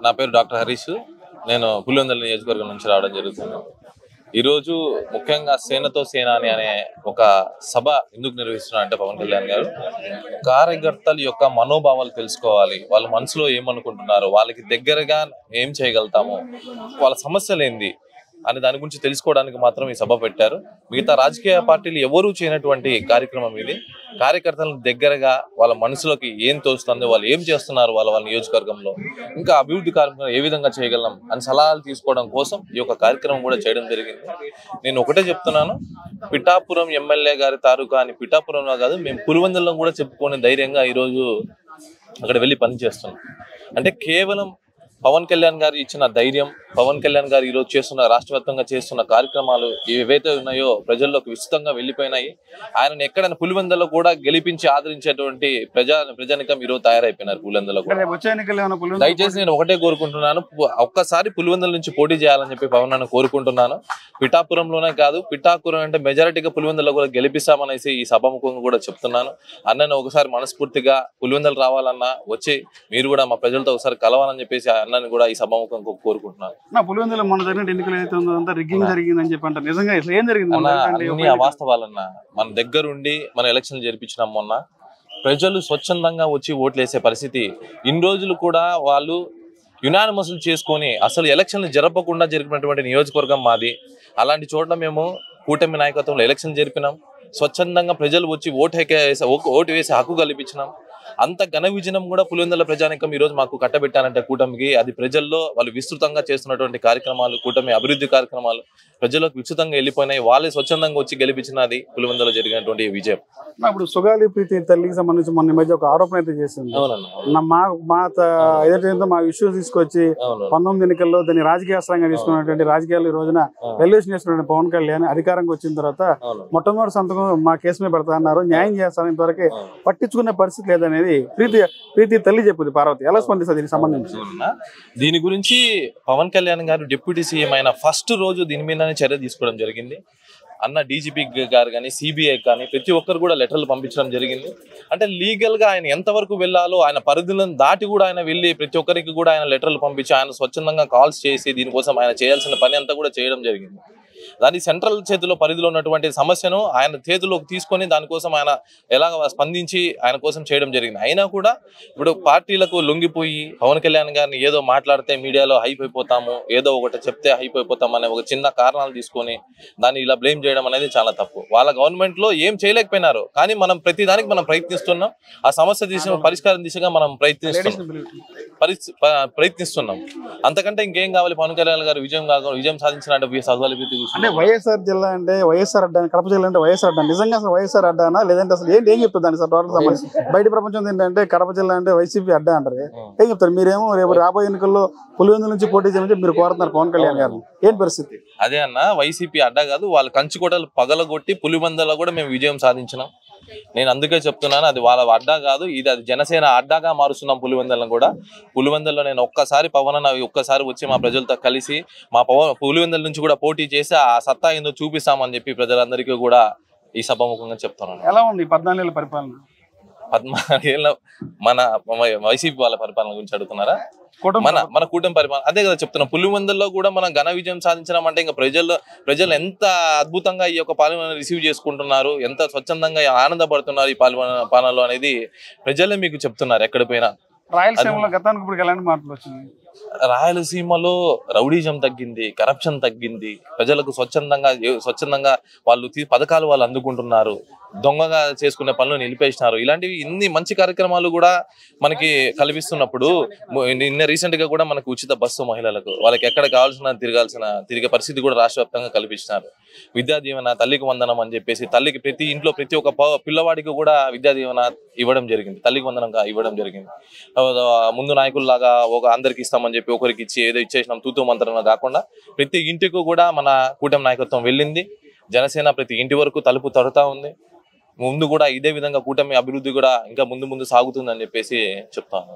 నా పేరు డాక్టర్ హరీష్. నేను పులివెందుల నియోజకవర్గం నుంచి రావడం జరుగుతుంది. ఈరోజు ముఖ్యంగా సేనతో సేనాని అనే ఒక సభ ఎందుకు నిర్వహిస్తున్నారు అంటే పవన్ కళ్యాణ్ గారు కార్యకర్తల యొక్క మనోభావాలు తెలుసుకోవాలి, వాళ్ళ మనసులో ఏమనుకుంటున్నారు, వాళ్ళకి దగ్గరగా ఏం చేయగలుగుతాము, వాళ్ళ సమస్యలు ఏంది అని దాని గురించి తెలుసుకోవడానికి మాత్రం ఈ సభ పెట్టారు. మిగతా రాజకీయ పార్టీలు ఎవరూ చేయనటువంటి కార్యక్రమం ఇది. కార్యకర్తలకు దగ్గరగా వాళ్ళ మనసులోకి ఏం తోస్తుందో, వాళ్ళు ఏం చేస్తున్నారు వాళ్ళ నియోజకవర్గంలో, ఇంకా అభివృద్ధి కార్యక్రమం ఏ విధంగా చేయగలం అని సలహాలు తీసుకోవడం కోసం ఈ యొక్క కార్యక్రమం కూడా చేయడం జరిగింది. నేను ఒకటే చెప్తున్నాను, పిఠాపురం ఎమ్మెల్యే గారి తాలూకా అని పిఠాపురంలో కాదు, మేము పులివెందులలో కూడా చెప్పుకునే ధైర్యంగా ఈరోజు అక్కడ వెళ్ళి పనిచేస్తున్నాం. అంటే కేవలం పవన్ కళ్యాణ్ గారు ఇచ్చిన ధైర్యం, పవన్ కళ్యాణ్ గారు ఈరోజు చేస్తున్న రాష్ట్ర వ్యాప్తంగా చేస్తున్న కార్యక్రమాలు ఏవైతే ఉన్నాయో ప్రజల్లోకి విస్తృతంగా వెళ్ళిపోయినాయి. ఆయనను ఎక్కడైనా పులివెందులలో కూడా గెలిపించి ఆదరించేటువంటి ప్రజానికం ఈరోజు తయారైపోయినారు పులివెందులలో కూడా. దయచేసి నేను ఒకటే కోరుకుంటున్నాను, ఒక్కసారి పులివెందుల నుంచి పోటీ చేయాలని చెప్పి పవన్ నన్ను కోరుకుంటున్నాను. పిఠాపురంలోనే కాదు, పిఠాపురం అంటే మెజారిటీగా పులివెందులలో కూడా గెలిపిస్తామనేసి ఈ సభాముఖంగా కూడా చెప్తున్నాను. అన్నను ఒకసారి మనస్ఫూర్తిగా పులివెందులు రావాలన్నా వచ్చి మీరు కూడా మా ప్రజలతో ఒకసారి కలవాలని చెప్పేసి అన్నని కూడా ఈ సభాముఖం కోరుకుంటున్నాను. పులివెందులో మన జరిగిన ఎన్నికలు ఏదైతే ఉందో అంతా రిగ్గింగ్ జరిగిందని చెప్పి అంటారు. నిజంగా ఏం జరిగింది? అన్ని అవాస్తవాలన్నా. మన దగ్గరుండి మన ఎలక్షన్లు జరిపించినాం. మొన్న ప్రజలు స్వచ్ఛందంగా వచ్చి ఓట్లు వేసే పరిస్థితి. ఇన్ని రోజులు కూడా వాళ్ళు యునానిమస్ చేసుకొని అసలు ఎలక్షన్లు జరపకుండా జరిపినటువంటి నియోజకవర్గం మాది. అలాంటి చోట్ల మేము కూటమి నాయకత్వంలో ఎలక్షన్ జరిపినాం. స్వచ్ఛందంగా ప్రజలు వచ్చి ఓటు వేసే హక్కు కల్పించినాం. అంత ఘన విజయం కూడా పులివెందుల ప్రజానికం ఈరోజు మాకు కట్టబెట్టారంటే కూటమికి, అది ప్రజల్లో వాళ్ళు విస్తృతంగా చేస్తున్నటువంటి కార్యక్రమాలు, కూటమి అభివృద్ధి కార్యక్రమాలు ప్రజలకు విస్తృతంగా వెళ్ళిపోయినాయి. వాళ్ళే స్వచ్ఛందంగా వచ్చి గెలిపించినది పులివెందులో జరిగినటువంటి విజయం. ఇప్పుడు సుగాలి ప్రీతి తల్లికి సంబంధించి మొన్న మధ్య ఒక ఆరోపణ అయితే చేసింది. ఏదైతే మా ఇష్యూ తీసుకొచ్చి 19 ఎన్నికల్లో దాన్ని రాజకీయాస్త్రంగా తీసుకున్నటువంటి రాజకీయాలు ఈ రోజున ఎలివేషన్ చేసినటువంటి పవన్ కళ్యాణ్ అధికారంగా వచ్చిన తర్వాత మొట్టమొదటి సంతకం మా కేసు మీద పెడతా అన్నారు, న్యాయం చేస్తారని ఇంతవరకు పట్టించుకునే పరిస్థితి లేదనేది ప్రీతి తల్లి చెప్పింది. పార్వతి ఎలా స్పందిస్తారు దీనికి సంబంధించి? దీని గురించి పవన్ కళ్యాణ్ గారు డిప్యూటీ సీఎం అయిన ఫస్ట్ రోజు దీని మీదనే చర్య తీసుకోవడం జరిగింది. అన్న డీజీపీ గారు కానీ సిబిఐ కానీ ప్రతి ఒక్కరు కూడా లెటర్లు పంపించడం జరిగింది. అంటే లీగల్ గా ఆయన ఎంతవరకు వెళ్ళాలో ఆయన పరిధులను దాటి కూడా ఆయన వెళ్ళి ప్రతి ఒక్కరికి కూడా ఆయన లెటర్లు పంపించి ఆయన స్వచ్ఛందంగా కాల్స్ చేసి దీనికోసం ఆయన చేయాల్సిన పని అంతా కూడా చేయడం జరిగింది. దాని సెంట్రల్ చేతిలో పరిధిలో ఉన్నటువంటి సమస్యను ఆయన చేతిలోకి తీసుకొని దానికోసం ఆయన ఎలా స్పందించి ఆయన కోసం చేయడం జరిగింది. అయినా కూడా ఇప్పుడు పార్టీలకు లొంగిపోయి పవన్ కళ్యాణ్ గారిని ఏదో మాట్లాడితే మీడియాలో హైప్ అయిపోతాము, ఏదో ఒకటి చెప్తే హైప్ అయిపోతాము అనే ఒక చిన్న కారణాలు తీసుకొని దాన్ని ఇలా బ్లేమ్ చేయడం అనేది చాలా తప్పు. వాళ్ళ గవర్నమెంట్ లో ఏం చేయలేకపోయినారు, కానీ మనం ప్రతి దానికి మనం ప్రయత్నిస్తున్నాం. ఆ సమస్య పరిష్కారం దిశగా మనం ప్రయత్నిస్తున్నాం. అంతకంటే ఇంకేం కావాలి? పవన్ కళ్యాణ్ గారు విజయం సాధించిన అంటే వైఎస్ఆర్ జిల్లా అంటే వైఎస్ఆర్ అడ్డా, కడప జిల్లా అంటే వైఎస్ఆర్ అడ్డా. నిజంగా అసలు వైఎస్ఆర్ అడ్డానా లేదంటే అసలు ఏం చెప్తుంది సార్? బయట ప్రపంచం ఏంటంటే కడప జిల్లా అంటే వైసీపీ అడ్డా అంటారు. ఏం చెప్తారు? మీరేమో రేపు రాబోయే ఎన్నికల్లో పులివెందుల నుంచి పోటీ చేయమని మీరు కోరుతున్నారు పవన్ కళ్యాణ్ గారు. ఏం పరిస్థితి? అదే అన్న, వైసీపీ అడ్డా కాదు, వాళ్ళు కంచుకోటలు పగలగొట్టి పులివెందులలో కూడా మేము విజయం సాధించినాం. నేను అందుకే చెప్తున్నాను, అది వాళ్ళ అడ్డా కాదు, అది జనసేన అడ్డాగా మారుస్తున్నాం పులివెందులను కూడా. పులివెందుల్లో నేను ఒక్కసారి ఒక్కసారి వచ్చి మా ప్రజలతో కలిసి మా పులివెందుల నుంచి కూడా పోటీ చేసి ఆ సత్తా ఏందో చూపిస్తామని చెప్పి ప్రజలందరికీ కూడా ఈ సభాముఖంగా చెప్తున్నాను. ఎలా ఉంది 14 ఏళ్ల పరిపాలన? 14 ఏళ్ళ మన వైసీపీ వాళ్ళ పరిపాలన గురించి అడుగుతున్నారా? మన కూటమి పరిపాలన అదే కదా చెప్తున్నాం. పులివెందుల్లో కూడా మనం ఘన విజయం సాధించడం అంటే ఇంకా ప్రజలు ఎంత అద్భుతంగా ఈ యొక్క పాలన రిసీవ్ చేసుకుంటున్నారు, ఎంత స్వచ్ఛందంగా ఆనందపడుతున్నారు ఈ పాలనలో అనేది ప్రజలే మీకు చెప్తున్నారు. ఎక్కడ పోయినా రాయలసీమలో గతానికి ఇప్పుడు ఎలాంటి మార్పులు వచ్చింది? రాయలసీమలో రౌడీజం తగ్గింది, కరప్షన్ తగ్గింది, ప్రజలకు స్వచ్ఛందంగా వాళ్ళు పథకాలు వాళ్ళు అందుకుంటున్నారు, దొంగగా చేసుకునే పనులు నిలిపేసినారు. ఇలాంటివి ఇన్ని మంచి కార్యక్రమాలు కూడా మనకి కల్పిస్తున్నప్పుడు నిన్న రీసెంట్ గా కూడా మనకు ఉచిత బస్సు మహిళలకు వాళ్ళకి ఎక్కడ కావాల్సిన తిరిగే పరిస్థితి కూడా రాష్ట్ర వ్యాప్తంగా కల్పించినారు. విద్యా దీవెన, తల్లికి వందనం అని చెప్పేసి తల్లికి ప్రతి ఇంట్లో ప్రతి ఒక్క పిల్లవాడికి కూడా విద్యా దీవెన ఇవ్వడం జరిగింది, తల్లికి వందనం ఇవ్వడం జరిగింది. ముందు నాయకుల్లాగా అందరికి ఇస్తామని చెప్పి ఒకరికి ఇచ్చి ఏదో ఇచ్చేసినాం తూతూ మంత్రంగా కాకుండా ప్రతి ఇంటికి కూడా మన కూటమి నాయకత్వం వెళ్ళింది. జనసేన ప్రతి ఇంటి వరకు తలుపు తడుతా ఉంది. ముందు కూడా ఇదే విధంగా కూటమి అభివృద్ధి కూడా ఇంకా ముందు సాగుతుందని చెప్పేసి చెప్తాను.